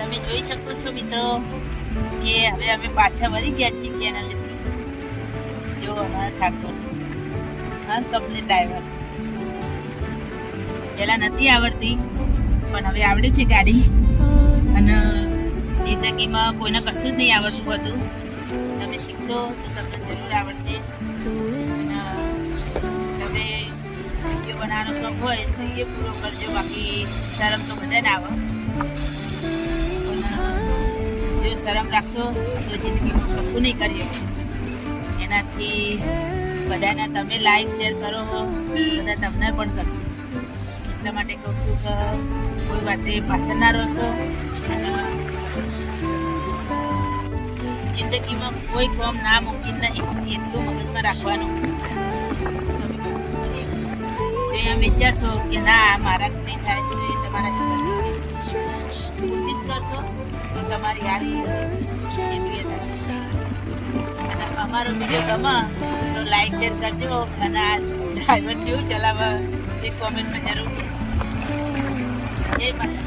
તમે જોઈ શકો છો મિત્રો કે હવે અમે પાછા વળી ગયા છીએ કેનાલ. જો અમારા ઠાકોર કમ્પ્લીટ ડ્રાઈવર. પહેલા નથી આવડતી પણ હવે આવડે છે ગાડી. અને જિંદગીમાં કોઈને કશું જ નહીં આવડતું હતું. તમે શીખશો તો તમને જરૂર આવડશે. અને તમે વિડીયો બનાવવાનો શોખ હોય તો એ પૂરો કરજો. બાકી શરમ તો બધાને આવે. જો શરમ રાખશો તો જિંદગીમાં કશું નહીં કરીએ. એનાથી બધાને તમે લાઈક શેર કરો બધા તમને પણ કરશે. એટલા માટે કહું છું કે કોઈ વાતે પાછળ ના રહેશો. જિંદગીમાં કોઈ કામ ના મુમકિન નહીં, એટલું મગજમાં રાખવાનું. તમે એમ વિચારશો કે ના મારા નહીં થાય તો એ તમારા કોશિશ કરશો તો તમારી યાદ અને અમારો વિડીયો ગમે તો લાઈક શેર કરજો. અને આ ડ્રાઈવર કેવું ચલાવવા એ કોમેન્ટમાં જરૂર. જય માતા.